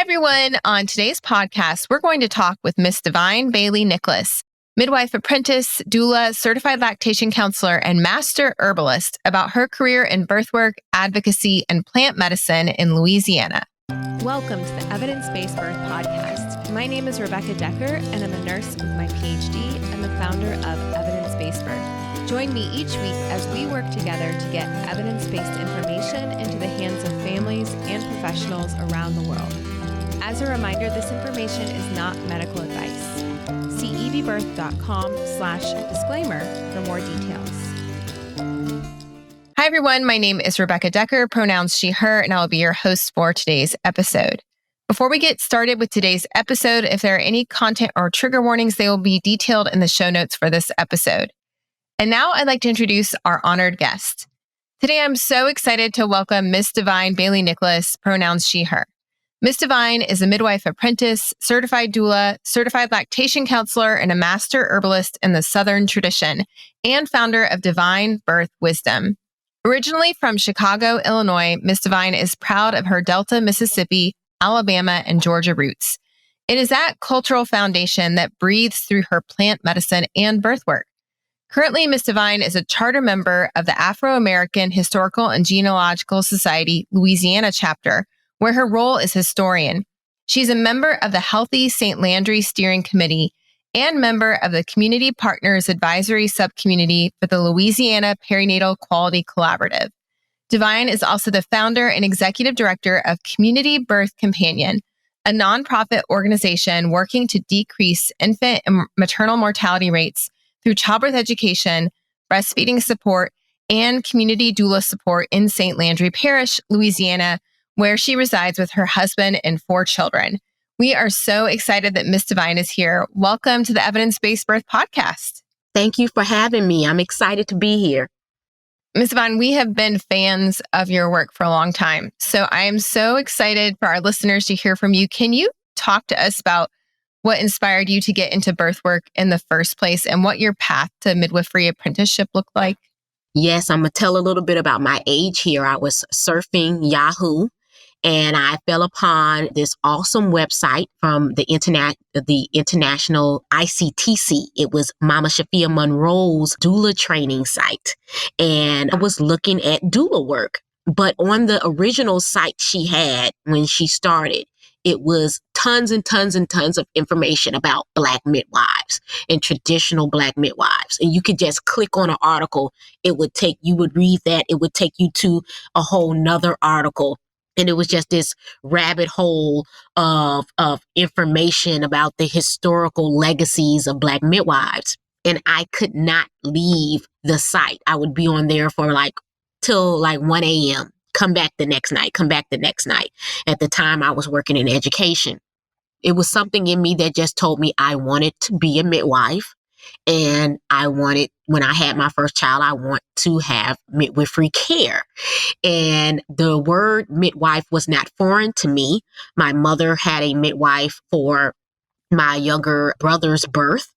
everyone. On today's podcast, we're going to talk with Miss Divine Bailey Nicholas, midwife, apprentice, doula, certified lactation counselor, and master herbalist about her career in birthwork, advocacy, and plant medicine in Louisiana. Welcome to the Evidence-Based Birth Podcast. My name is Rebecca Decker, and I'm a nurse with my PhD and the founder of Evidence-Based Birth. Join me each week as we work together to get evidence-based information into the hands of families and professionals around the world. As a reminder, this information is not medical advice. See evbirth.com/disclaimer for more details. Hi, everyone. My name is Rebecca Decker, pronouns she, her, and I'll be your host for today's episode. Before we get started with today's episode, if there are any content or trigger warnings, they will be detailed in the show notes for this episode. And now I'd like to introduce our honored guest. Today, I'm so excited to welcome Miss Divine Bailey Nicholas, pronouns she, her. Miss Divine is a midwife apprentice, certified doula, certified lactation counselor, and a master herbalist in the Southern tradition, and founder of Divine Birth Wisdom. Originally from Chicago, Illinois, Miss Divine is proud of her Delta, Mississippi, Alabama, and Georgia roots. It is that cultural foundation that breathes through her plant medicine and birthwork. Currently, Miss Divine is a charter member of the Afro-American Historical and Genealogical Society, Louisiana chapter, where her role is historian. She's a member of the Healthy St. Landry Steering Committee and member of the Community Partners Advisory Subcommittee for the Louisiana Perinatal Quality Collaborative. Divine is also the founder and executive director of Community Birth Companion, a nonprofit organization working to decrease infant and maternal mortality rates through childbirth education, breastfeeding support, and community doula support in St. Landry Parish, Louisiana, where she resides with her husband and 4 children. We are so excited that Miss Divine is here. Welcome to the Evidence-Based Birth Podcast. Thank you for having me. I'm excited to be here. Miss Divine, we have been fans of your work for a long time. So I am so excited for our listeners to hear from you. Can you talk to us about what inspired you to get into birth work in the first place and what your path to midwifery apprenticeship looked like? Yes, I'm going to tell a little bit about my age here. I was surfing Yahoo and I fell upon this awesome website from the international ICTC. It was Mama Shafia Monroe's doula training site. And I was looking at doula work. But on the original site she had when she started, it was tons and tons and tons of information about Black midwives and traditional Black midwives. And you could just click on an article. You would read that. It would take you to a whole nother article. And it was just this rabbit hole of information about the historical legacies of Black midwives. And I could not leave the site. I would be on there for till 1 a.m. Come back the next night. At the time, I was working in education. It was something in me that just told me I wanted to be a midwife. And when I had my first child, I want to have midwifery care. And the word midwife was not foreign to me. My mother had a midwife for my younger brother's birth.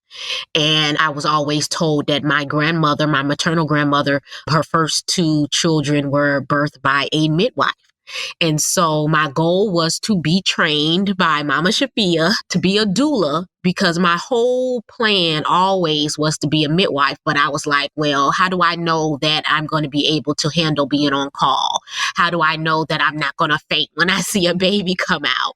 And I was always told that my maternal grandmother, her first 2 children were birthed by a midwife. And so my goal was to be trained by Mama Shafia to be a doula, because my whole plan always was to be a midwife. But I was like, well, how do I know that I'm going to be able to handle being on call? How do I know that I'm not going to faint when I see a baby come out?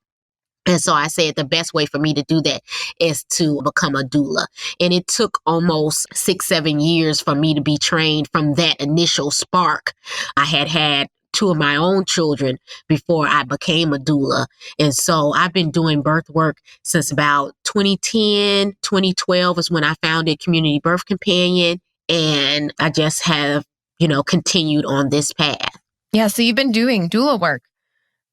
And so I said the best way for me to do that is to become a doula. And it took almost 6-7 years for me to be trained from that initial spark. I had 2 of my own children before I became a doula. And so I've been doing birth work since about 2010, 2012 is when I founded Community Birth Companion. And I just have, continued on this path. Yeah, so you've been doing doula work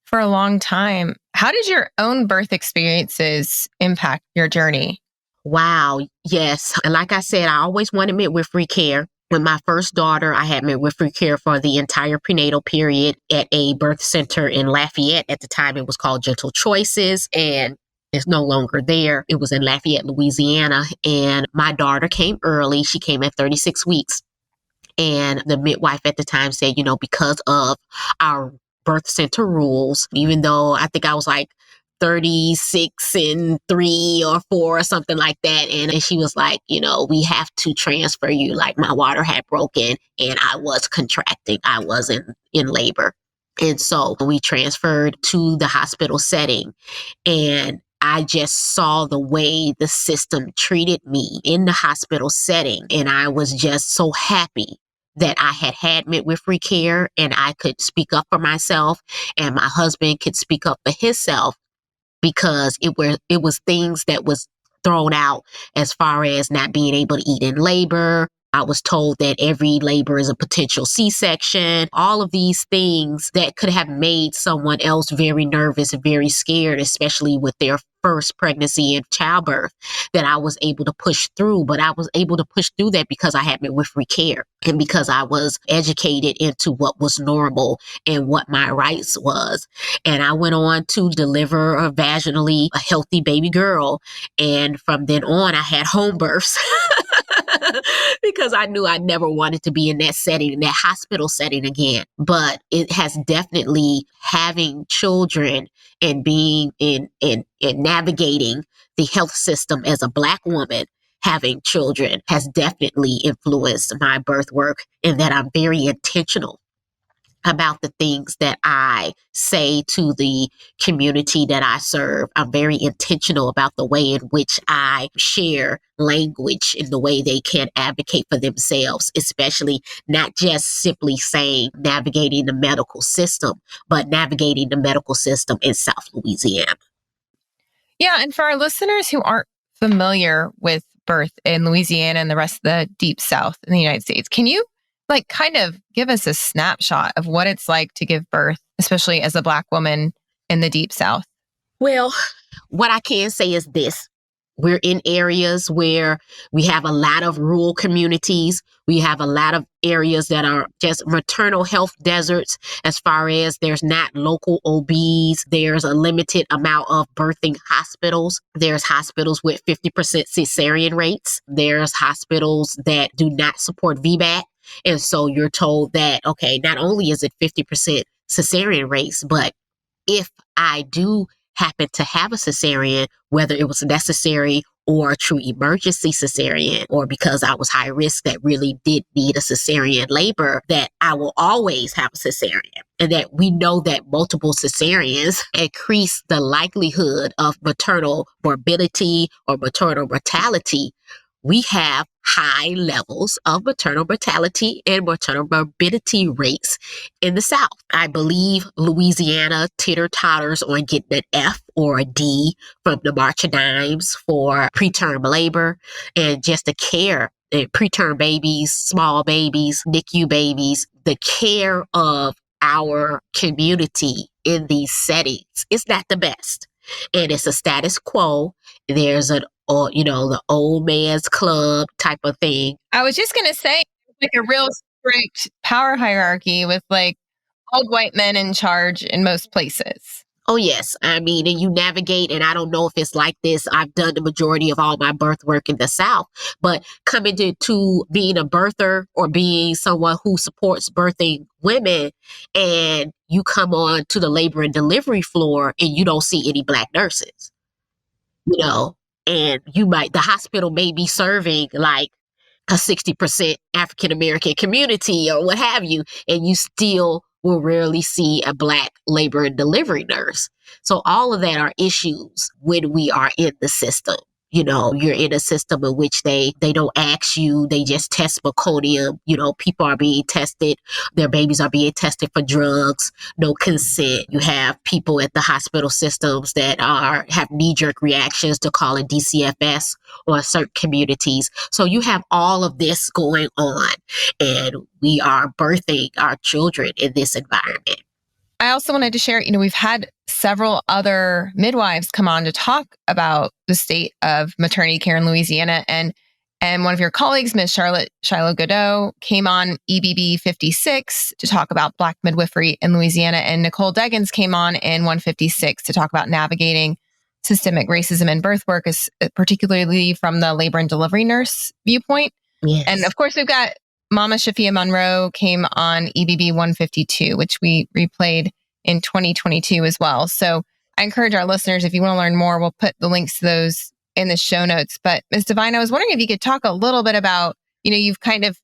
for a long time. How did your own birth experiences impact your journey? Wow. Yes. Like I said, I always wanted midwifery care. With my first daughter, I had midwifery care for the entire prenatal period at a birth center in Lafayette. At the time, it was called Gentle Choices, and it's no longer there. It was in Lafayette, Louisiana. And my daughter came early. She came at 36 weeks. And the midwife at the time said, because of our birth center rules, even though I think I was 36 and 3 or 4 or something like that. And she was like, we have to transfer you. Like my water had broken and I was contracting. I was in labor. And so we transferred to the hospital setting, and I just saw the way the system treated me in the hospital setting. And I was just so happy that I had midwifery care and I could speak up for myself and my husband could speak up for himself, because it was things that was thrown out as far as not being able to eat in labor. I was told that every labor is a potential C-section, all of these things that could have made someone else very nervous and very scared, especially with their first pregnancy and childbirth, that I was able to push through. But I was able to push through that because I had midwifery care and because I was educated into what was normal and what my rights was. And I went on to deliver vaginally a healthy baby girl. And from then on, I had home births. Because I knew I never wanted to be in that setting, in that hospital setting again. But it has definitely, having children and being in navigating the health system as a Black woman, having children has definitely influenced my birth work, in that I'm very intentional about the things that I say to the community that I serve. I'm very intentional about the way in which I share language in the way they can advocate for themselves, especially not just simply saying navigating the medical system, but navigating the medical system in South Louisiana. Yeah. And for our listeners who aren't familiar with birth in Louisiana and the rest of the Deep South in the United States, can you kind of give us a snapshot of what it's like to give birth, especially as a Black woman in the Deep South? Well, what I can say is this. We're in areas where we have a lot of rural communities. We have a lot of areas that are just maternal health deserts, as far as there's not local OBs. There's a limited amount of birthing hospitals. There's hospitals with 50% cesarean rates. There's hospitals that do not support VBAC. And so you're told that, okay, not only is it 50% cesarean rates, but if I do happen to have a cesarean, whether it was necessary or a true emergency cesarean, or because I was high risk that really did need a cesarean labor, that I will always have a cesarean. And that we know that multiple cesareans increase the likelihood of maternal morbidity or maternal mortality. We have high levels of maternal mortality and maternal morbidity rates in the South. I believe Louisiana teeter-totters on getting an F or a D from the March of Dimes for preterm labor and just the care, preterm babies, small babies, NICU babies, the care of our community in these settings is not the best. And it's a status quo. There's the old man's club type of thing. I was just going to say, like a real strict power hierarchy with old white men in charge in most places. Oh, yes. I mean, and you navigate, and I don't know if it's like this. I've done the majority of all my birth work in the South, but coming to being a birther or being someone who supports birthing women, and you come on to the labor and delivery floor and you don't see any Black nurses, and the hospital may be serving like a 60% African-American community or what have you, and you still will rarely see a Black labor and delivery nurse. So all of that are issues when we are in the system. You're in a system in which they don't ask you, they just test meconium. People are being tested, their babies are being tested for drugs, no consent. You have people at the hospital systems that have knee-jerk reactions to calling DCFS or certain communities. So you have all of this going on, and we are birthing our children in this environment. I also wanted to share, we've had several other midwives come on to talk about the state of maternity care in Louisiana. And one of your colleagues, Ms. Charlotte Shiloh Godot, came on EBB 56 to talk about Black midwifery in Louisiana. And Nicole Deggans came on in 156 to talk about navigating systemic racism in birth work, particularly from the labor and delivery nurse viewpoint. Yes. And of course, we've got Mama Shafia Monroe came on EBB 152, which we replayed in 2022 as well. So I encourage our listeners, if you want to learn more, we'll put the links to those in the show notes. But Ms. Devine, I was wondering if you could talk a little bit about, you've kind of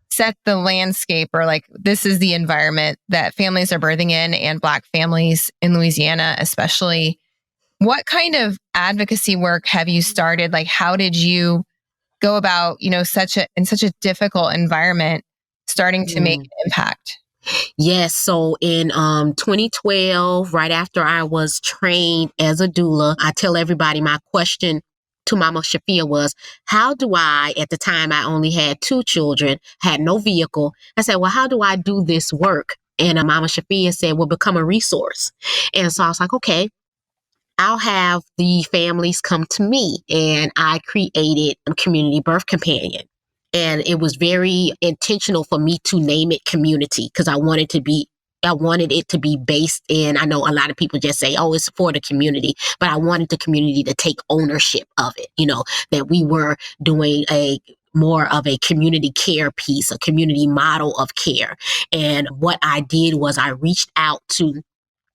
set the landscape, or like, this is the environment that families are birthing in, and Black families in Louisiana, especially. What kind of advocacy work have you started? Like, how did you go about, in such a difficult environment, starting to make an impact? Yes. So in 2012, right after I was trained as a doula, I tell everybody my question to Mama Shafia was, how do I, at the time I only had 2 children, had no vehicle. I said, well, how do I do this work? And Mama Shafia said, well, become a resource. And so I was like, okay, I'll have the families come to me. And I created a community birth companion. And it was very intentional for me to name it community, because I wanted it to be based in, I know a lot of people just say, oh, it's for the community, but I wanted the community to take ownership of it, that we were doing more of a community care piece, a community model of care. And what I did was I reached out to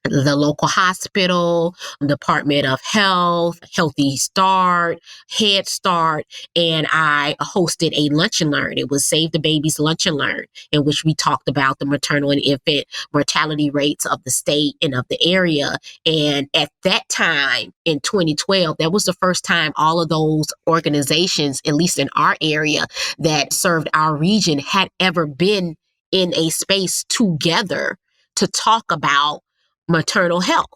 the local hospital, Department of Health, Healthy Start, Head Start, and I hosted a lunch and learn. It was Save the Babies Lunch and Learn, in which we talked about the maternal and infant mortality rates of the state and of the area. And at that time, in 2012, that was the first time all of those organizations, at least in our area, that served our region, had ever been in a space together to talk about maternal health.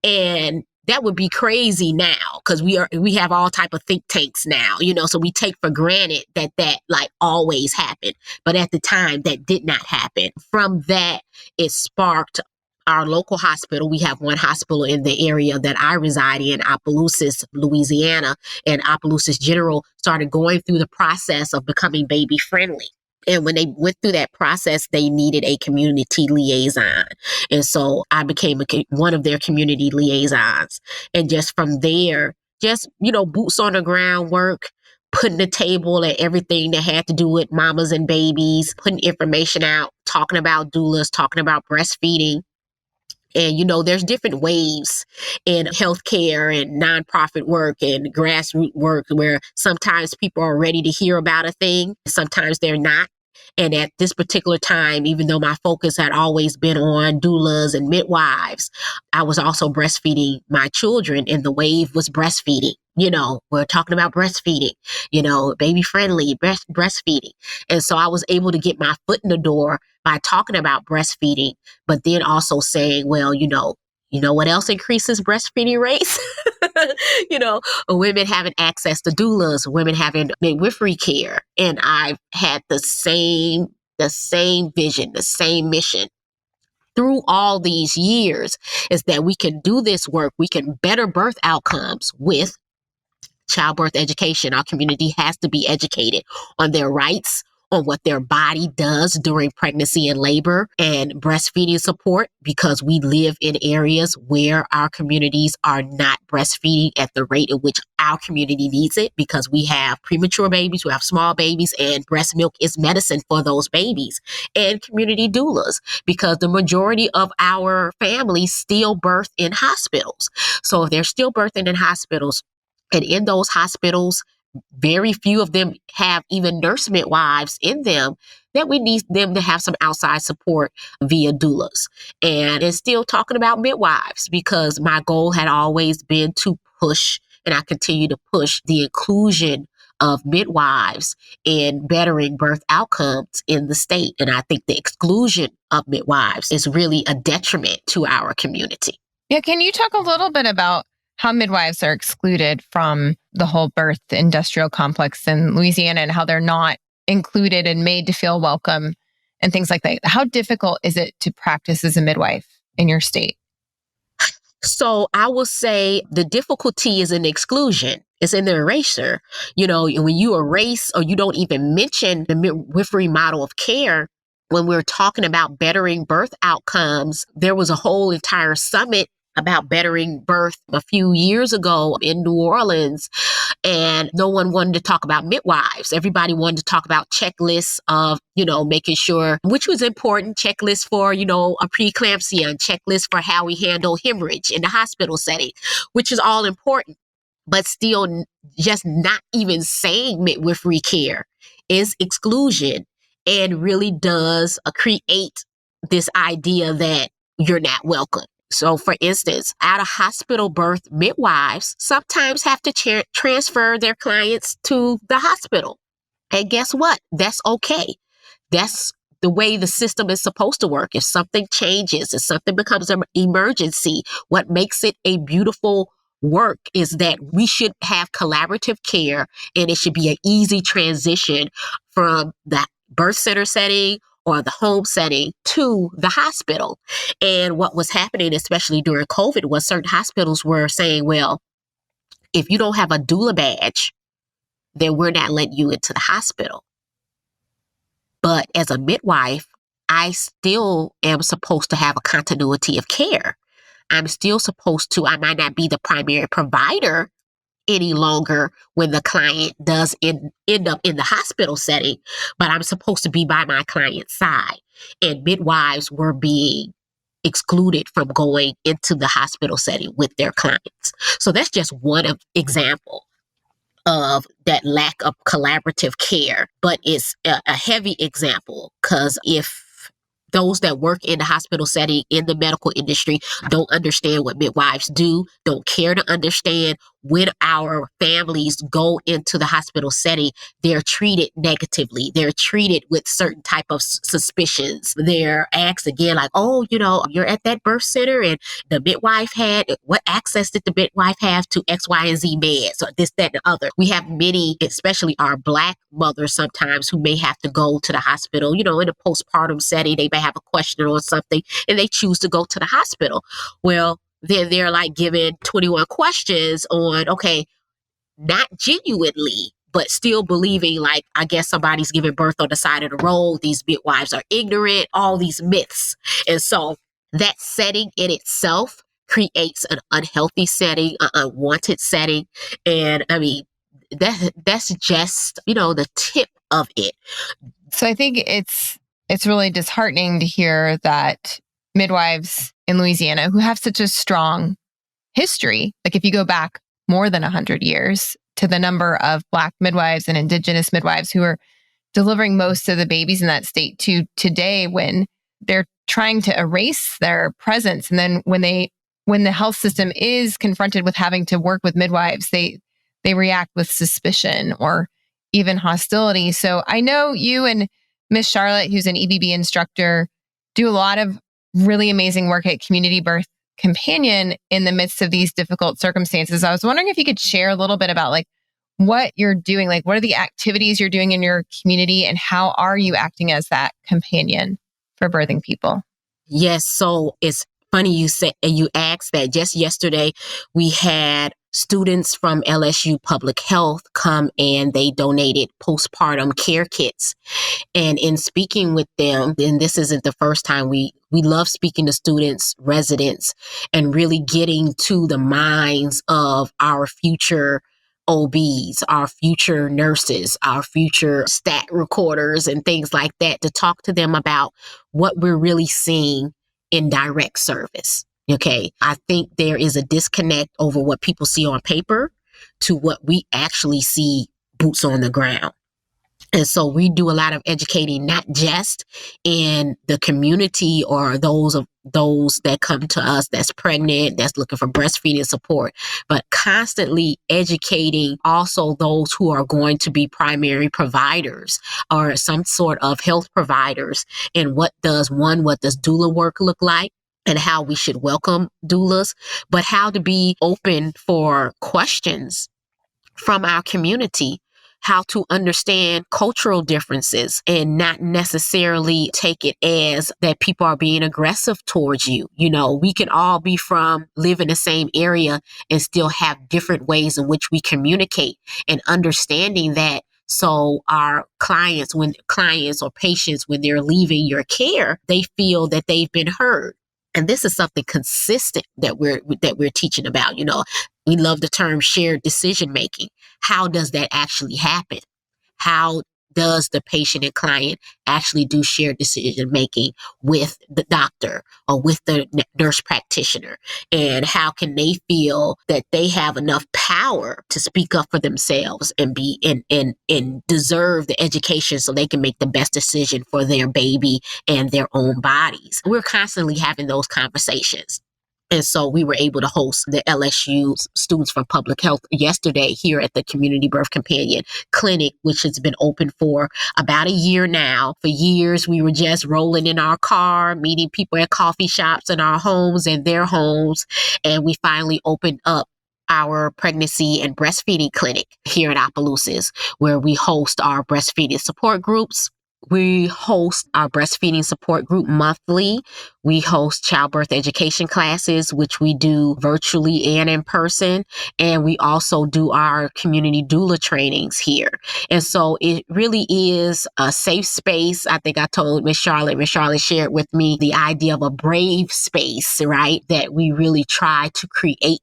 And that would be crazy now, because we have all type of think tanks now, so we take for granted that like always happened. But at the time, that did not happen. From that, it sparked our local hospital. We have one hospital in the area that I reside in, Opelousas, Louisiana, and Opelousas General started going through the process of becoming baby friendly. And when they went through that process, they needed a community liaison. And so I became one of their community liaisons. And just from there, boots on the ground work, putting the table and everything that had to do with mamas and babies, putting information out, talking about doulas, talking about breastfeeding. And, there's different waves in healthcare and nonprofit work and grassroots work, where sometimes people are ready to hear about a thing. Sometimes they're not. And at this particular time, even though my focus had always been on doulas and midwives, I was also breastfeeding my children, and the wave was breastfeeding. We're talking about breastfeeding, baby friendly breastfeeding. And so I was able to get my foot in the door by talking about breastfeeding, but then also saying, well, what else increases breastfeeding rates? Women having access to doulas, women having midwifery care. And I've had the same vision, the same mission through all these years, is that we can do this work. We can better birth outcomes with childbirth education. Our community has to be educated on their rights, on what their body does during pregnancy and labor, and breastfeeding support, because we live in areas where our communities are not breastfeeding at the rate at which our community needs it, because we have premature babies, we have small babies, and breast milk is medicine for those babies. And community doulas, because the majority of our families still birth in hospitals. So if they're still birthing in hospitals, and in those hospitals, very few of them have even nurse midwives in them, that we need them to have some outside support via doulas. And it's still talking about midwives, because my goal had always been to push, and I continue to push, the inclusion of midwives in bettering birth outcomes in the state. And I think the exclusion of midwives is really a detriment to our community. Yeah, can you talk a little bit about how midwives are excluded from the whole birth industrial complex in Louisiana, and how they're not included and made to feel welcome and things like that? How difficult is it to practice as a midwife in your state? So I will say the difficulty is in exclusion. It's in the erasure. When you erase or you don't even mention the midwifery model of care, when we're talking about bettering birth outcomes, there was a whole entire summit about bettering birth a few years ago in New Orleans, and no one wanted to talk about midwives. Everybody wanted to talk about checklists of, making sure, which was important, checklists for, a preeclampsia and checklists for how we handle hemorrhage in the hospital setting, which is all important. But still, just not even saying midwifery care is exclusion and really does create this idea that you're not welcome. So, for instance, out of hospital birth midwives sometimes have to transfer their clients to the hospital. And guess what? That's okay. That's the way the system is supposed to work. If something changes, if something becomes an emergency, what makes it a beautiful work is that we should have collaborative care, and it should be an easy transition from the birth center setting or the home setting to the hospital. And what was happening, especially during COVID, was certain hospitals were saying, well, if you don't have a doula badge, then we're not letting you into the hospital. But as a midwife, I still am supposed to have a continuity of care. I'm still supposed to, I might not be the primary provider any longer when the client does end up in the hospital setting, but I'm supposed to be by my client's side. And midwives were being excluded from going into the hospital setting with their clients. So that's just one example of that lack of collaborative care, but it's a heavy example, because if those that work in the hospital setting, in the medical industry, don't understand what midwives do, don't care to understand, when our families go into the hospital setting, they're treated negatively. They're treated with certain type of suspicions. They're asked again, like, oh, you're at that birth center and the midwife what access did the midwife have to X, Y, and Z meds, or this, that, and the other. We have many, especially our Black mothers sometimes, who may have to go to the hospital, in a postpartum setting. They may have a question or something and they choose to go to the hospital. Well, then they're like given 21 questions on, okay, not genuinely, but still believing, like, I guess somebody's giving birth on the side of the road. These midwives are ignorant, all these myths. And so that setting in itself creates an unhealthy setting, an unwanted setting. And I mean, that's just, the tip of it. So I think it's really disheartening to hear that midwives in Louisiana, who have such a strong history, like if you go back more than 100 years to the number of Black midwives and Indigenous midwives who are delivering most of the babies in that state, to today, when they're trying to erase their presence. And then when the health system is confronted with having to work with midwives, they react with suspicion or even hostility. So I know you and Miss Charlotte, who's an EBB instructor, do a lot of really amazing work at Community Birth Companion in the midst of these difficult circumstances. I was wondering if you could share a little bit about like what you're doing, like what are the activities you're doing in your community, and how are you acting as that companion for birthing people? Yes, so it's funny you asked that. Just yesterday, we had students from LSU Public Health come and they donated postpartum care kits. And in speaking with them, and this isn't the first time, we love speaking to students, residents, and really getting to the minds of our future OBs, our future nurses, our future stat recorders, and things like that, to talk to them about what we're really seeing in direct service. Okay. I think there is a disconnect over what people see on paper to what we actually see boots on the ground. And so we do a lot of educating, not just in the community or those that come to us that's pregnant, that's looking for breastfeeding support, but constantly educating also those who are going to be primary providers or some sort of health providers. And what does doula work look like, and how we should welcome doulas, but how to be open for questions from our community, how to understand cultural differences and not necessarily take it as that people are being aggressive towards you. We can all live in the same area and still have different ways in which we communicate, and understanding that. So our clients or patients, when they're leaving your care, they feel that they've been heard. And this is something consistent that we're teaching about. We love the term shared decision making. How does that actually happen? How does the patient and client actually do shared decision making with the doctor or with the nurse practitioner? And how can they feel that they have enough power to speak up for themselves and be and deserve the education so they can make the best decision for their baby and their own bodies? We're constantly having those conversations. And so we were able to host the LSU students from public health yesterday here at the Community Birth Companion Clinic, which has been open for about a year now. For years, we were just rolling in our car, meeting people at coffee shops in our homes and their homes. And we finally opened up our pregnancy and breastfeeding clinic here at Opelousas, where we host our breastfeeding support groups. We host our breastfeeding support group monthly. We host childbirth education classes, which we do virtually and in person. And we also do our community doula trainings here. And so it really is a safe space. I think I told Miss Charlotte shared with me the idea of a brave space, right? That we really try to create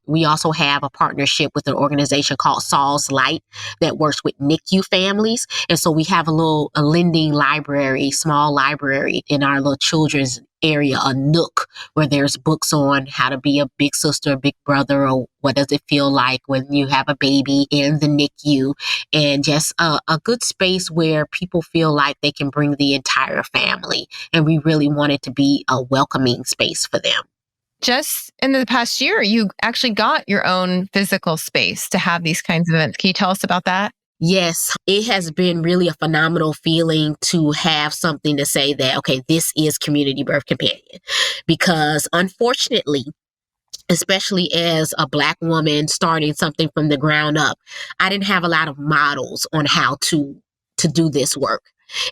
we also have a partnership with an organization called Saul's Light that works with NICU families. And so we have a lending library, small library in our little children's area, a nook where there's books on how to be a big sister, big brother, or what does it feel like when you have a baby in the NICU, and just a good space where people feel like they can bring the entire family. And we really want it to be a welcoming space for them. Just in the past year, you actually got your own physical space to have these kinds of events. Can you tell us about that? Yes, it has been really a phenomenal feeling to have something to say that, okay, this is Community Birth Companion. Because unfortunately, especially as a Black woman starting something from the ground up, I didn't have a lot of models on how to do this work.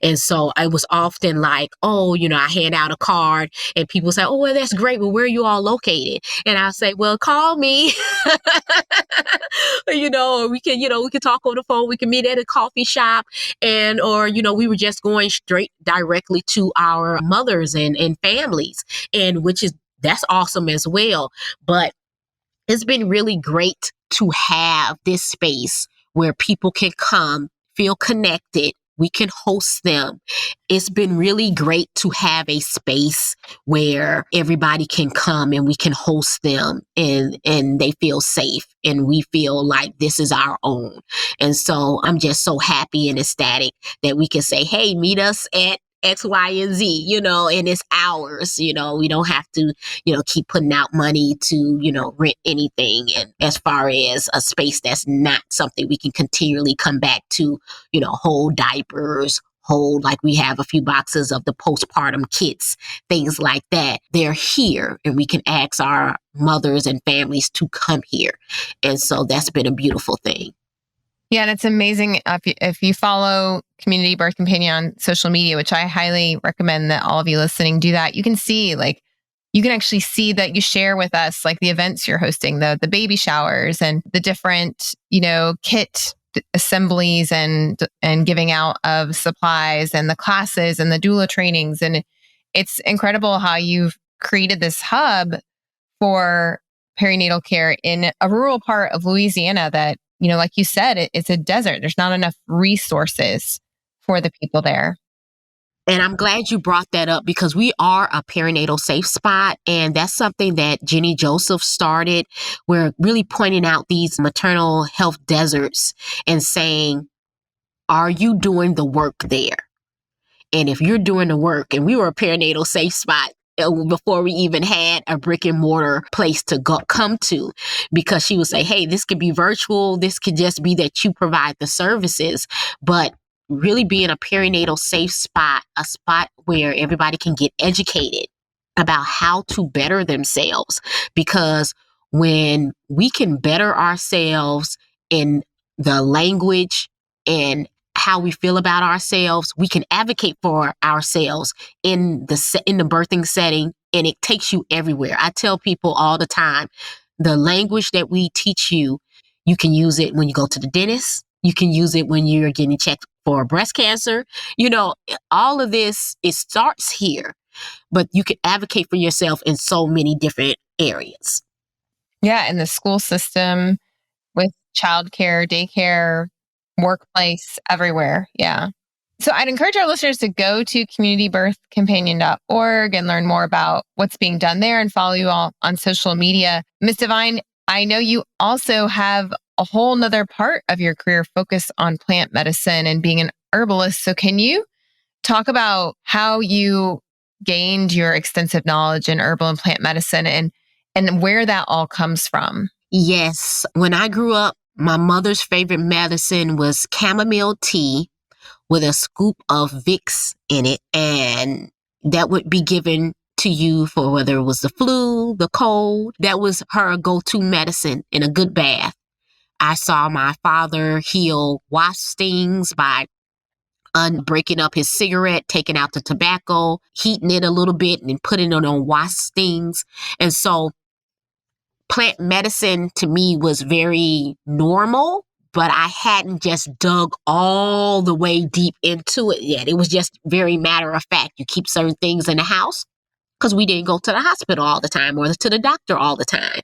And so I was often like, I hand out a card and people say, oh, well, that's great. Well, where are you all located? And I'll say, well, call me, or we can talk on the phone. We can meet at a coffee shop or we were just going directly to our mothers and families, and that's awesome as well. But it's been really great to have this space where people can come, feel connected. We can host them. It's been really great to have a space where everybody can come and we can host them and they feel safe and we feel like this is our own. And so I'm just so happy and ecstatic that we can say, hey, meet us at X, Y, and Z, and it's ours. We don't have to, keep putting out money to, rent anything. And as far as a space that's not something we can continually come back to, hold diapers, like we have a few boxes of the postpartum kits, things like that. They're here and we can ask our mothers and families to come here. And so that's been a beautiful thing. Yeah, and it's amazing if you follow Community Birth Companion on social media, which I highly recommend that all of you listening do that. You can see, you can actually see that you share with us, the events you're hosting, the baby showers and the different, kit assemblies and giving out of supplies and the classes and the doula trainings. And it's incredible how you've created this hub for perinatal care in a rural part of Louisiana that, like you said, it's a desert. There's not enough resources for the people there. And I'm glad you brought that up because we are a perinatal safe spot. And that's something that Jenny Joseph started. We're really pointing out these maternal health deserts and saying, are you doing the work there? And if you're doing the work, and we were a perinatal safe spot before we even had a brick and mortar place to come to, because she would say, hey, this could be virtual. This could just be that you provide the services, but really being a perinatal safe spot, a spot where everybody can get educated about how to better themselves. Because when we can better ourselves in the language and how we feel about ourselves, we can advocate for ourselves in the birthing setting, and it takes you everywhere. I tell people all the time, the language that we teach you, you can use it when you go to the dentist. You can use it when you're getting checked for breast cancer. All of this, it starts here. but you can advocate for yourself in so many different areas. Yeah, in the school system, with childcare, daycare, workplace, everywhere. Yeah. So I'd encourage our listeners to go to communitybirthcompanion.org and learn more about what's being done there and follow you all on social media. Miss Divine, I know you also have a whole nother part of your career focused on plant medicine and being an herbalist. So can you talk about how you gained your extensive knowledge in herbal and plant medicine and where that all comes from? Yes. When I grew up, my mother's favorite medicine was chamomile tea with a scoop of Vicks in it. And that would be given to you for whether it was the flu, the cold. That was her go-to medicine in a good bath. I saw my father heal wasp stings by breaking up his cigarette, taking out the tobacco, heating it a little bit, and then putting it on wasp stings. And so plant medicine to me was very normal, but I hadn't just dug all the way deep into it yet. It was just very matter of fact. You keep certain things in the house because we didn't go to the hospital all the time or to the doctor all the time.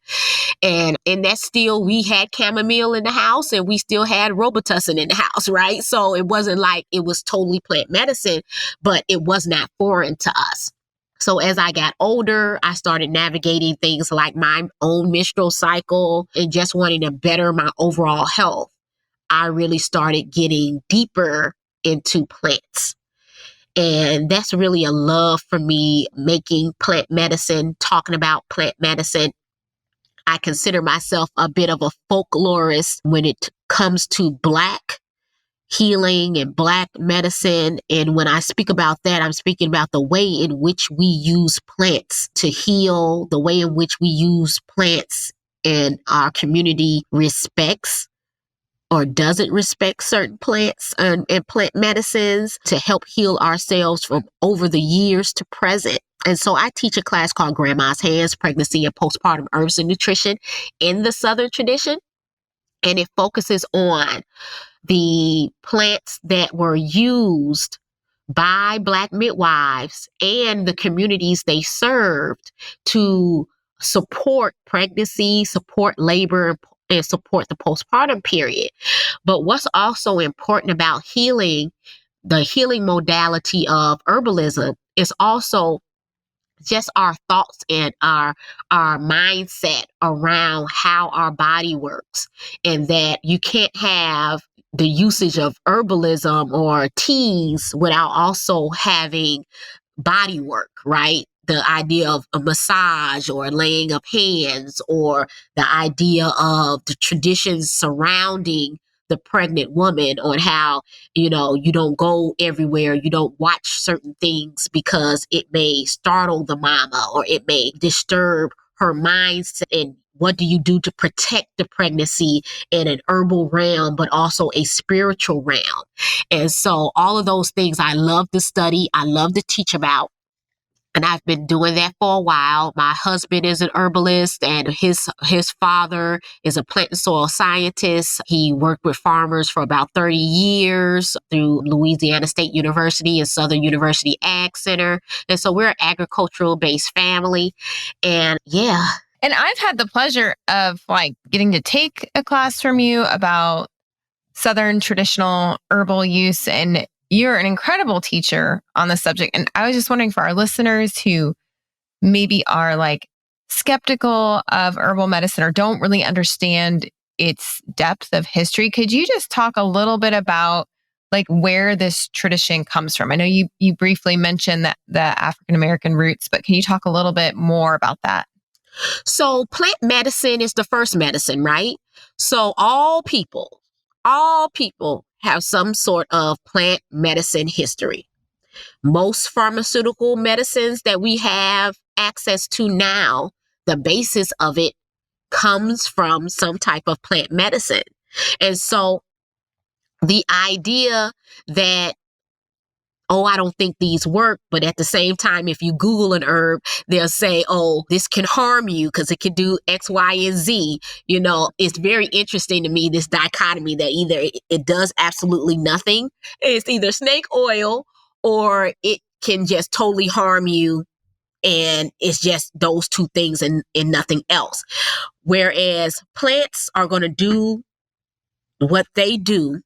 And that still, we had chamomile in the house and we still had Robitussin in the house, right? So it wasn't like it was totally plant medicine, but it was not foreign to us. So as I got older, I started navigating things like my own menstrual cycle and just wanting to better my overall health. I really started getting deeper into plants. And that's really a love for me, making plant medicine, talking about plant medicine. I consider myself a bit of a folklorist when it comes to Black healing and Black medicine. And when I speak about that, I'm speaking about the way in which we use plants to heal, the way in which we use plants and our community respects or doesn't respect certain plants and plant medicines to help heal ourselves from over the years to present. And so I teach a class called Grandma's Hands, Pregnancy and Postpartum Herbs and Nutrition in the Southern tradition. And it focuses on the plants that were used by Black midwives and the communities they served to support pregnancy, support labor, and support the postpartum period. But what's also important about healing, the healing modality of herbalism, is also just our thoughts and our mindset around how our body works, and that you can't have the usage of herbalism or teas without also having body work, right? The idea of a massage or laying of hands, or the idea of the traditions surrounding the pregnant woman on how, you don't go everywhere. You don't watch certain things because it may startle the mama or it may disturb her mindset. And what do you do to protect the pregnancy in an herbal realm, but also a spiritual realm? And so all of those things I love to study. I love to teach about. And I've been doing that for a while. My husband is an herbalist, and his father is a plant and soil scientist. He worked with farmers for about 30 years through Louisiana State University and Southern University Ag Center. And so we're an agricultural-based family. And yeah. And I've had the pleasure of getting to take a class from you about Southern traditional herbal use, and you're an incredible teacher on the subject. And I was just wondering, for our listeners who maybe are skeptical of herbal medicine or don't really understand its depth of history, could you just talk a little bit about where this tradition comes from? I know you briefly mentioned that the African-American roots, but can you talk a little bit more about that? So plant medicine is the first medicine, right? So all people have some sort of plant medicine history. Most pharmaceutical medicines that we have access to now, the basis of it comes from some type of plant medicine. And so the idea that, I don't think these work, but at the same time, if you Google an herb, they'll say, this can harm you because it can do X, Y, and Z. It's very interesting to me, this dichotomy that either it does absolutely nothing, it's either snake oil, or it can just totally harm you. And it's just those two things and nothing else. Whereas plants are going to do what they do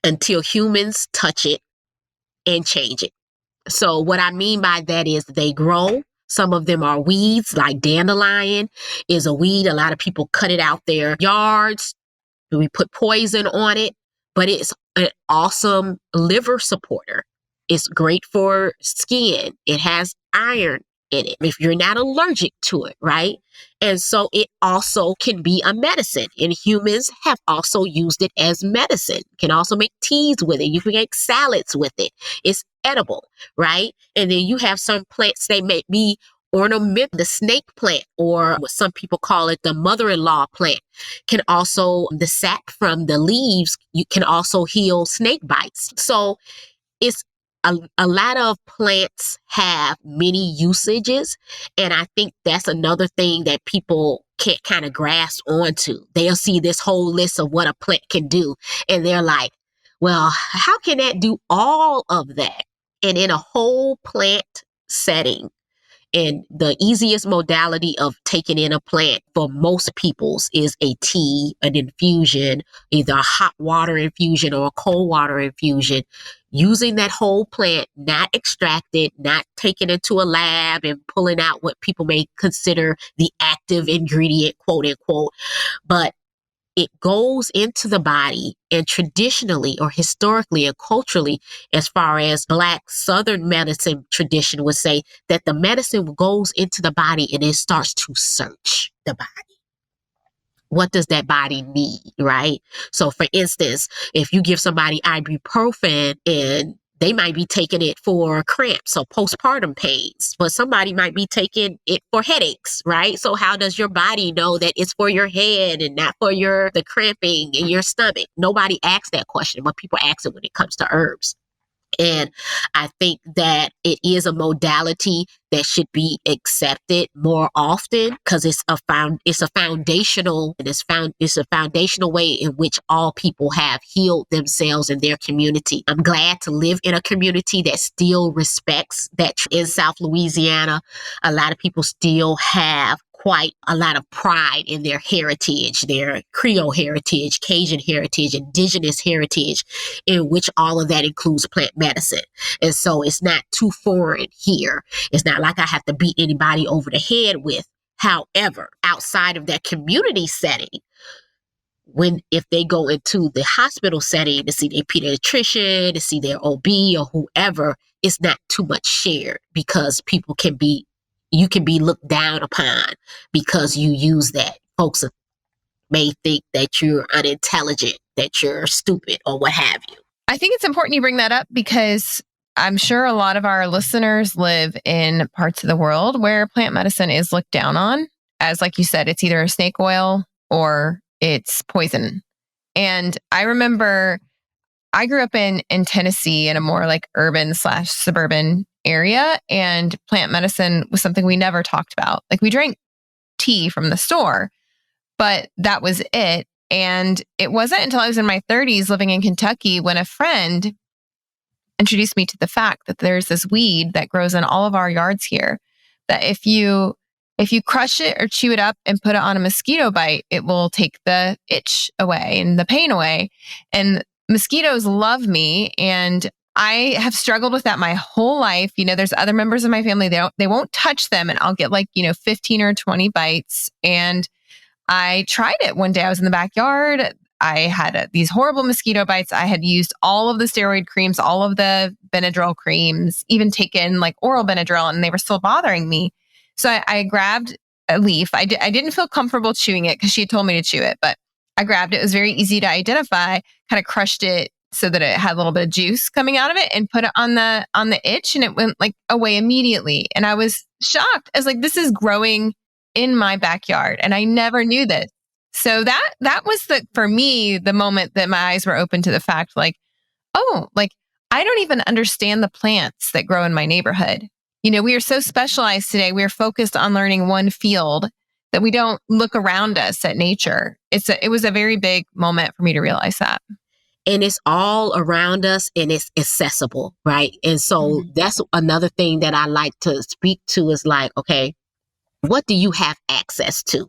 until humans touch it and change it. So what I mean by that is they grow. Some of them are weeds, like dandelion is a weed. A lot of people cut it out their yards. We put poison on it, but it's an awesome liver supporter. It's great for skin. It has iron in it if you're not allergic to it, right? And so it also can be a medicine. And humans have also used it as medicine. Can also make teas with it. You can make salads with it. It's edible, right? And then you have some plants, they may be ornament, the snake plant, or what some people call it, the mother-in-law plant, can also, the sap from the leaves, you can also heal snake bites. So it's a lot of plants have many usages. And I think that's another thing that people can't kind of grasp onto. They'll see this whole list of what a plant can do. And they're like, well, how can that do all of that? And in a whole plant setting, and the easiest modality of taking in a plant for most peoples is a tea, an infusion, either a hot water infusion or a cold water infusion. Using that whole plant, not extracted, not taken into a lab and pulling out what people may consider the active ingredient, quote unquote, but it goes into the body. And traditionally or historically and culturally, as far as Black Southern medicine tradition would say, that the medicine goes into the body and it starts to search the body. What does that body need, right? So for instance, if you give somebody ibuprofen and they might be taking it for cramps or postpartum pains, but somebody might be taking it for headaches, right? So how does your body know that it's for your head and not for the cramping in your stomach? Nobody asks that question, but people ask it when it comes to herbs. And I think that it is a modality that should be accepted more often because it's a foundational way in which all people have healed themselves in their community. I'm glad to live in a community that still respects that. In South Louisiana, a lot of people still have quite a lot of pride in their heritage, their Creole heritage, Cajun heritage, indigenous heritage, in which all of that includes plant medicine. And so it's not too foreign here. It's not like I have to beat anybody over the head with. However, outside of that community setting, if they go into the hospital setting to see their pediatrician, to see their OB or whoever, it's not too much shared because you can be looked down upon because you use that. Folks may think that you're unintelligent, that you're stupid, or what have you. I think it's important you bring that up because I'm sure a lot of our listeners live in parts of the world where plant medicine is looked down on. As like you said, it's either a snake oil or it's poison. And I remember I grew up in Tennessee in a more like urban/suburban area, and plant medicine was something we never talked about. Like we drank tea from the store, but that was it. And it wasn't until I was in my 30s living in Kentucky when a friend introduced me to the fact that there's this weed that grows in all of our yards here that if you crush it or chew it up and put it on a mosquito bite, it will take the itch away and the pain away. And mosquitoes love me, and I have struggled with that my whole life. You know, there's other members of my family, they won't touch them, and I'll get 15 or 20 bites. And I tried it one day. I was in the backyard. I had these horrible mosquito bites. I had used all of the steroid creams, all of the Benadryl creams, even taken oral Benadryl, and they were still bothering me. So I grabbed a leaf. I didn't feel comfortable chewing it because she had told me to chew it, but I grabbed it. It was very easy to identify, kind of crushed it so that it had a little bit of juice coming out of it and put it on the itch, and it went away immediately. And I was shocked. I was like, this is growing in my backyard, and I never knew this. So that was for me, the moment that my eyes were open to the fact I don't even understand the plants that grow in my neighborhood. You know, we are so specialized today. We are focused on learning one field that we don't look around us at nature. It was a very big moment for me to realize that. and it's all around us and it's accessible, right? And so that's another thing that I like to speak to is like, okay, what do you have access to?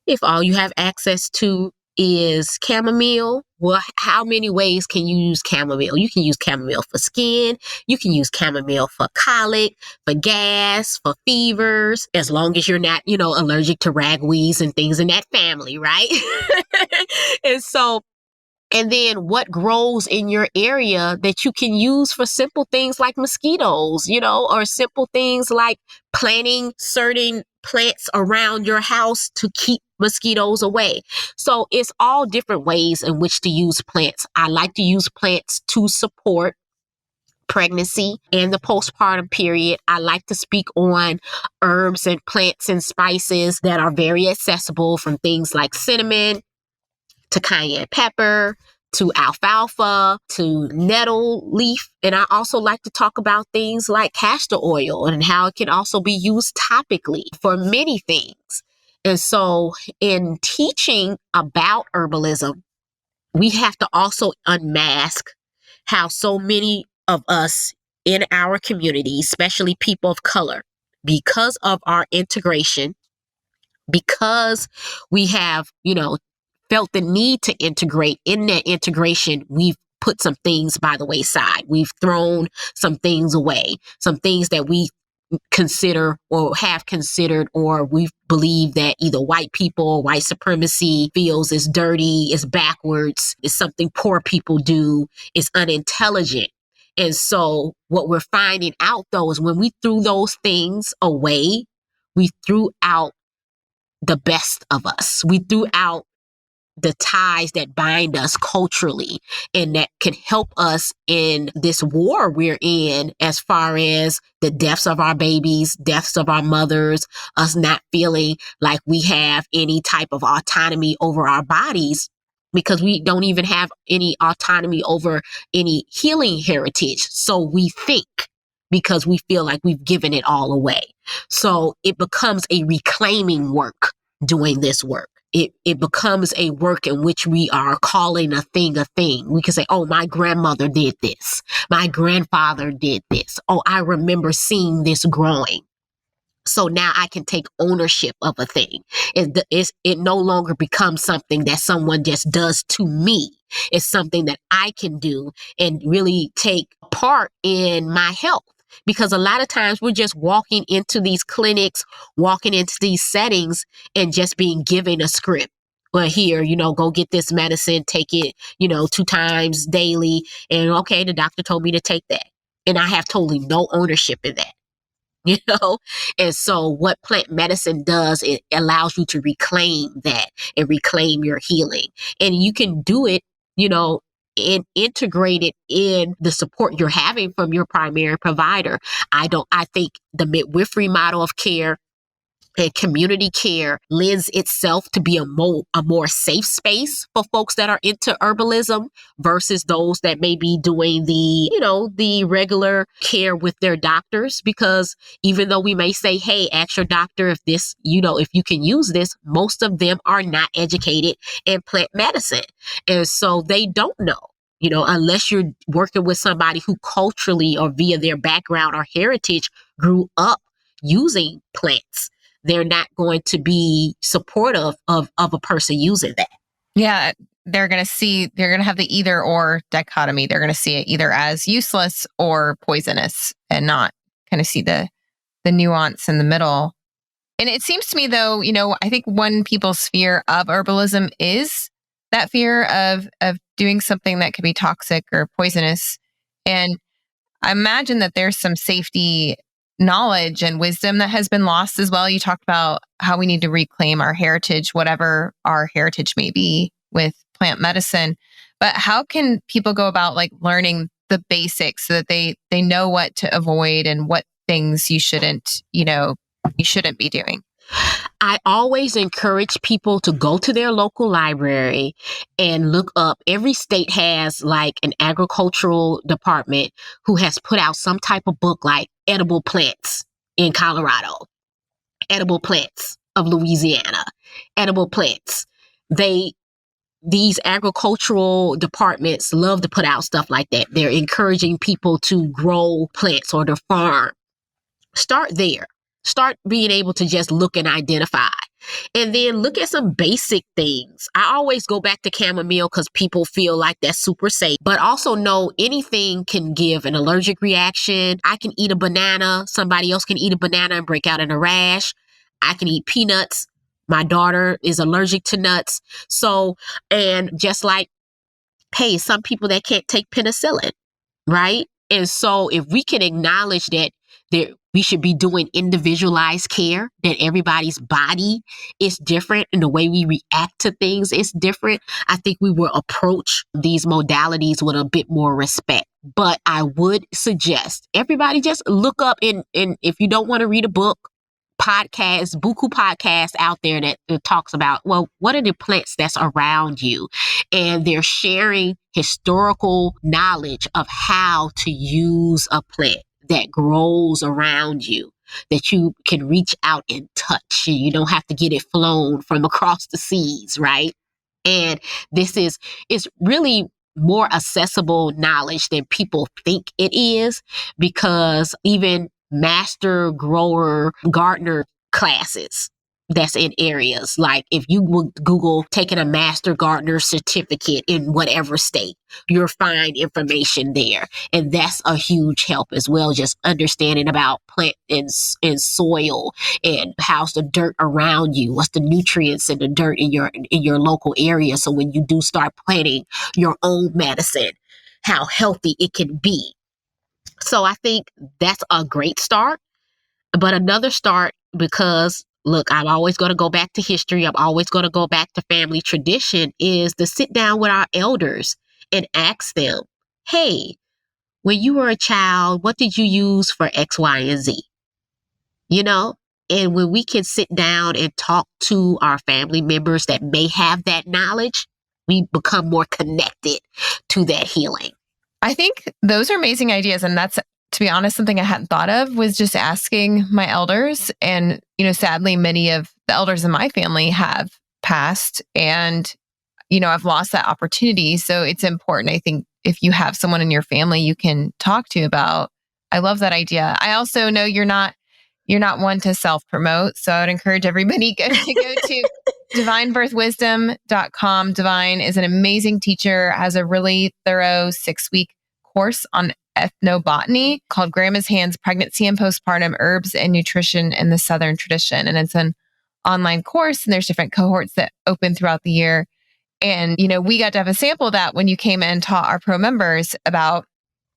If all you have access to is chamomile, well, how many ways can you use chamomile? You can use chamomile for skin. You can use chamomile for colic, for gas, for fevers, as long as you're not, allergic to ragweeds and things in that family, right? And then what grows in your area that you can use for simple things like mosquitoes, or simple things like planting certain plants around your house to keep mosquitoes away. So it's all different ways in which to use plants. I like to use plants to support pregnancy and the postpartum period. I like to speak on herbs and plants and spices that are very accessible, from things like cinnamon to cayenne pepper, to alfalfa, to nettle leaf. And I also like to talk about things like castor oil and how it can also be used topically for many things. And so in teaching about herbalism, we have to also unmask how so many of us in our community, especially people of color, because of our integration, because we have, felt the need to integrate. In that integration, we've put some things by the wayside. We've thrown some things away, some things that we consider or have considered, or we believe that either white people or white supremacy feels is dirty, is backwards, is something poor people do, is unintelligent. And so what we're finding out, though, is when we threw those things away, we threw out the best of us. We threw out the ties that bind us culturally and that can help us in this war we're in, as far as the deaths of our babies, deaths of our mothers, us not feeling like we have any type of autonomy over our bodies, because we don't even have any autonomy over any healing heritage. So we think, because we feel like we've given it all away. So it becomes a reclaiming work doing this work. It becomes a work in which we are calling a thing a thing. We can say, oh, my grandmother did this. My grandfather did this. Oh, I remember seeing this growing. So now I can take ownership of a thing. It no longer becomes something that someone just does to me. It's something that I can do and really take part in my health. Because a lot of times we're just walking into these clinics, walking into these settings and just being given a script. Well, here, go get this medicine, take it, 2 times daily. And okay, the doctor told me to take that. And I have totally no ownership in that. And so what plant medicine does, it allows you to reclaim that and reclaim your healing. And you can do it, and integrate it in the support you're having from your primary provider. I think the midwifery model of care and community care lends itself to be a more safe space for folks that are into herbalism versus those that may be doing the regular care with their doctors. Because even though we may say, hey, ask your doctor if this, if you can use this, most of them are not educated in plant medicine. And so they don't know. Unless you're working with somebody who culturally or via their background or heritage grew up using plants, they're not going to be supportive of a person using that. Yeah, they're going to have the either or dichotomy. They're going to see it either as useless or poisonous and not kind of see the nuance in the middle. And it seems to me, though, I think one people's fear of herbalism is that fear of doing something that could be toxic or poisonous. And I imagine that there's some safety knowledge and wisdom that has been lost as well. You talked about how we need to reclaim our heritage, whatever our heritage may be, with plant medicine. But how can people go about learning the basics so that they know what to avoid and what things you shouldn't be doing? I always encourage people to go to their local library and look up. Every state has an agricultural department who has put out some type of book, like edible plants in Colorado, edible plants of Louisiana, edible plants. They these agricultural departments love to put out stuff like that. They're encouraging people to grow plants or to farm. Start there. Start being able to just look and identify. And then look at some basic things. I always go back to chamomile because people feel like that's super safe, but also know anything can give an allergic reaction. I can eat a banana. Somebody else can eat a banana and break out in a rash. I can eat peanuts. My daughter is allergic to nuts. So, and just like, hey, some people that can't take penicillin, right? And so if we can acknowledge that we should be doing individualized care, that everybody's body is different and the way we react to things is different, I think we will approach these modalities with a bit more respect. But I would suggest everybody just look up and if you don't want to read a book, buku podcasts out there that talks about, well, what are the plants that's around you? And they're sharing historical knowledge of how to use a plant that grows around you, that you can reach out and touch. And you don't have to get it flown from across the seas, right? And this is really more accessible knowledge than people think it is, because even master grower gardener classes that's in areas like, if you would Google taking a master gardener certificate in whatever state, you'll find information there. And that's a huge help as well, just understanding about plant and soil and how's the dirt around you, what's the nutrients in the dirt in your local area. So when you do start planting your own medicine, how healthy it can be. So I think that's a great start. But another start, because look, I'm always going to go back to history. I'm always going to go back to family tradition, is to sit down with our elders and ask them, hey, when you were a child, what did you use for X, Y, and Z? You know, and when we can sit down and talk to our family members that may have that knowledge, we become more connected to that healing. I think those are amazing ideas. And that's, to be honest, something I hadn't thought of, was just asking my elders. And, sadly, many of the elders in my family have passed, and, I've lost that opportunity. So it's important, I think, if you have someone in your family you can talk to about. I love that idea. I also know you're not one to self-promote. So I would encourage everybody to go to divinebirthwisdom.com. Divine is an amazing teacher, has a really thorough 6-week course on ethnobotany called Grandma's Hands, Pregnancy and Postpartum Herbs and Nutrition in the Southern Tradition. And it's an online course, and there's different cohorts that open throughout the year. And, we got to have a sample of that when you came in and taught our pro members about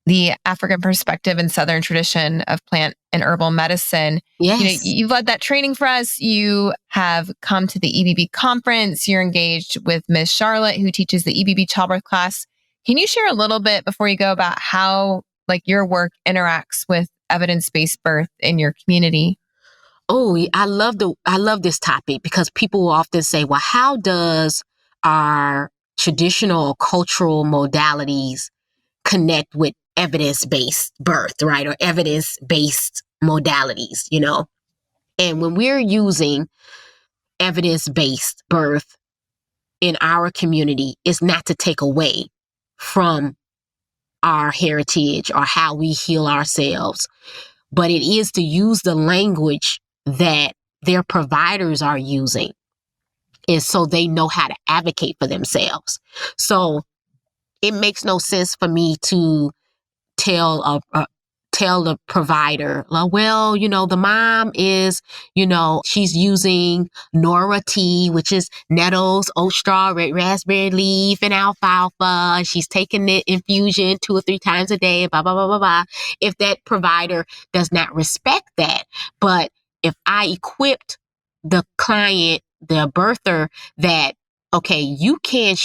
the African perspective and Southern tradition of plant and herbal medicine. Yes. You've led that training for us. You have come to the EBB conference. You're engaged with Ms. Charlotte, who teaches the EBB childbirth class. Can you share a little bit before you go about how your work interacts with evidence-based birth in your community? Oh, I love this topic, because people will often say, well, how does our traditional cultural modalities connect with evidence-based birth, right? Or evidence-based modalities, And when we're using evidence-based birth in our community, it's not to take away from our heritage or how we heal ourselves, but it is to use the language that their providers are using, is so they know how to advocate for themselves. So it makes no sense for me to tell the provider, well, the mom is, she's using Nora tea, which is nettles, oat straw, red raspberry leaf, and alfalfa. She's taking the infusion 2 or 3 times a day, blah, blah, blah, blah, blah. If that provider does not respect that, but if I equipped the client, the birther, that, okay, you should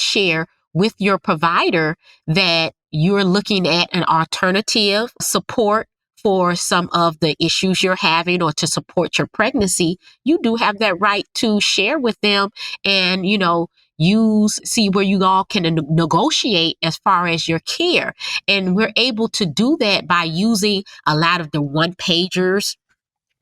share with your provider that you're looking at an alternative support for some of the issues you're having or to support your pregnancy, you do have that right to share with them and, see where you all can negotiate as far as your care. And we're able to do that by using a lot of the one-pagers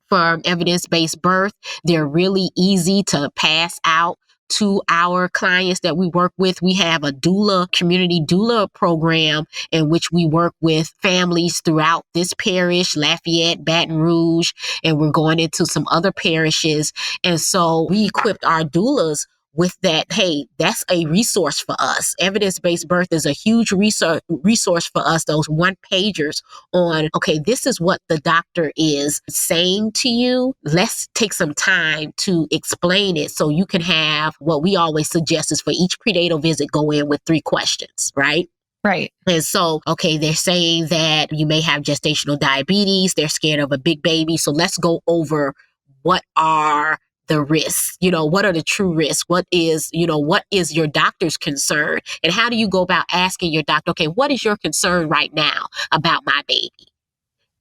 for evidence-based birth. They're really easy to pass out to our clients that we work with. We have a doula, community doula program in which we work with families throughout this parish, Lafayette, Baton Rouge, and we're going into some other parishes. And so we equipped our doulas with that. Hey, that's a resource for us. Evidence-based birth is a huge resource for us. Those one-pagers on, okay, this is what the doctor is saying to you. Let's take some time to explain it so you can have what we always suggest is for each prenatal visit, go in with 3 questions, right? Right. And so, okay, they're saying that you may have gestational diabetes. They're scared of a big baby. So let's go over what are the risks, what are the true risks? What is your doctor's concern? And how do you go about asking your doctor, okay, what is your concern right now about my baby?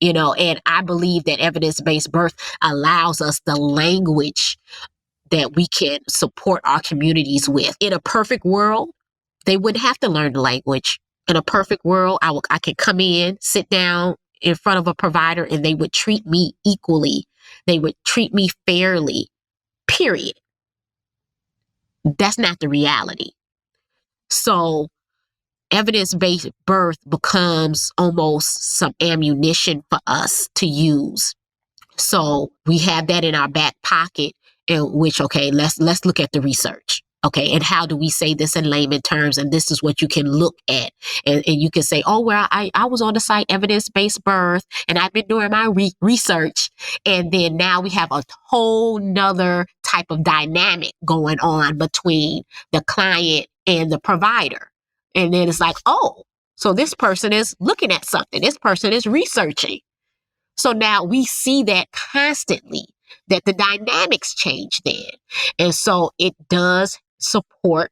And I believe that evidence-based birth allows us the language that we can support our communities with. In a perfect world, they wouldn't have to learn the language. In a perfect world, I could come in, sit down in front of a provider, and they would treat me equally. They would treat me fairly. Period. That's not the reality. So evidence-based birth becomes almost some ammunition for us to use. So we have that in our back pocket, in which, okay, let's look at the research. Okay, and how do we say this in layman terms? And this is what you can look at. And you can say, oh, well, I was on the site Evidence-Based Birth, and I've been doing my research. And then now we have a whole nother type of dynamic going on between the client and the provider. And then it's like, oh, so this person is looking at something. This person is researching. So now we see that constantly, that the dynamics change then. And so it does support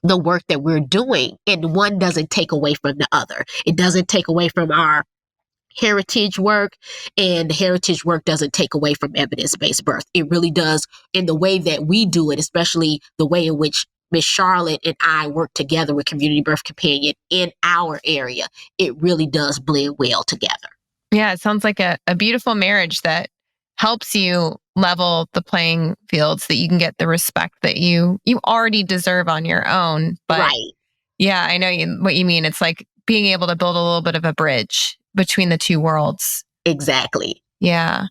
the work that we're doing, and one doesn't take away from the other. It doesn't take away from our heritage work, and the heritage work doesn't take away from evidence-based birth. It really does in the way that we do it, especially the way in which Miss Charlotte and I work together with Community Birth Companion in our area. It really does blend well together. Yeah, it sounds like a beautiful marriage that helps you level the playing field so that you can get the respect that you already deserve on your own. But right. Yeah, I know what you mean. It's like being able to build a little bit of a bridge between the two worlds. Exactly. Yeah.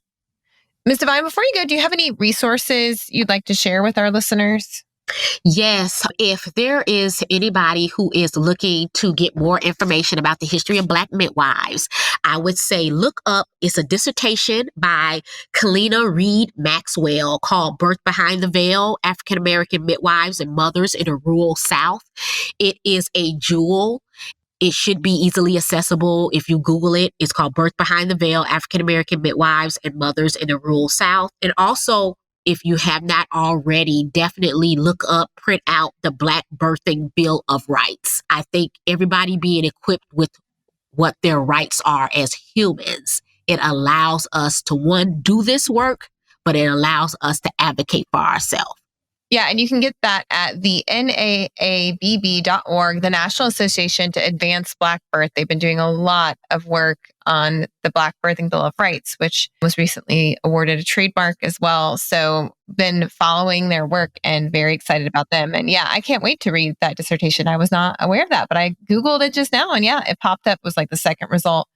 Ms. Devine, before you go, do you have any resources you'd like to share with our listeners? Yes. If there is anybody who is looking to get more information about the history of Black midwives, I would say look up, it's a dissertation by Kalina Reed Maxwell called Birth Behind the Veil, African-American Midwives and Mothers in a Rural South. It is a jewel. It should be easily accessible. If you Google it, it's called Birth Behind the Veil, African-American Midwives and Mothers in a Rural South. And also, if you have not already, definitely look up, print out the Black Birthing Bill of Rights. I think everybody being equipped with what their rights are as humans, it allows us to, one, do this work, but it allows us to advocate for ourselves. Yeah, and you can get that at the NAABB.org, the National Association to Advance Black Birth. They've been doing a lot of work on the Black Birthing Bill of Rights, which was recently awarded a trademark as well. So been following their work and very excited about them. And yeah, I can't wait to read that dissertation. I was not aware of that, but I Googled it just now. And yeah, it popped up, was like the second result.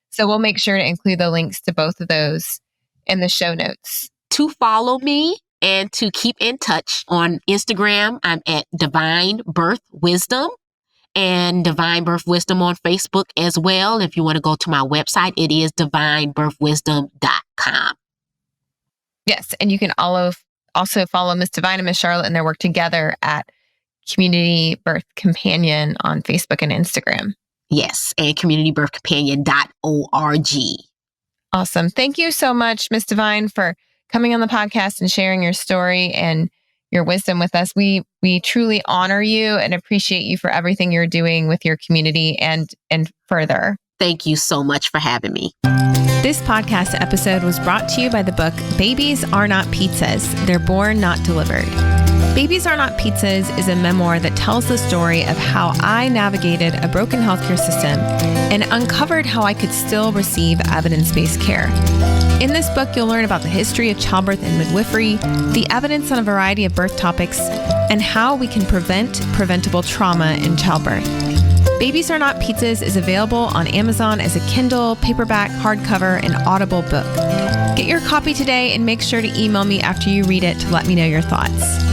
So we'll make sure to include the links to both of those in the show notes. To follow me and to keep in touch on Instagram, I'm at Divine Birth Wisdom, and Divine Birth Wisdom on Facebook as well. If you want to go to my website, it is divinebirthwisdom.com. Yes, and you can also follow Miss Divine and Miss Charlotte and their work together at Community Birth Companion on Facebook and Instagram. Yes, and communitybirthcompanion.org. Awesome. Thank you so much, Miss Divine, for coming on the podcast and sharing your story and your wisdom with us. We truly honor you and appreciate you for everything you're doing with your community and further. Thank you so much for having me. This podcast episode was brought to you by the book Babies Are Not Pizzas, They're Born Not Delivered. Babies Are Not Pizzas is a memoir that tells the story of how I navigated a broken healthcare system and uncovered how I could still receive evidence-based care. In this book, you'll learn about the history of childbirth and midwifery, the evidence on a variety of birth topics, and how we can prevent preventable trauma in childbirth. Babies Are Not Pizzas is available on Amazon as a Kindle, paperback, hardcover, and Audible book. Get your copy today and make sure to email me after you read it to let me know your thoughts.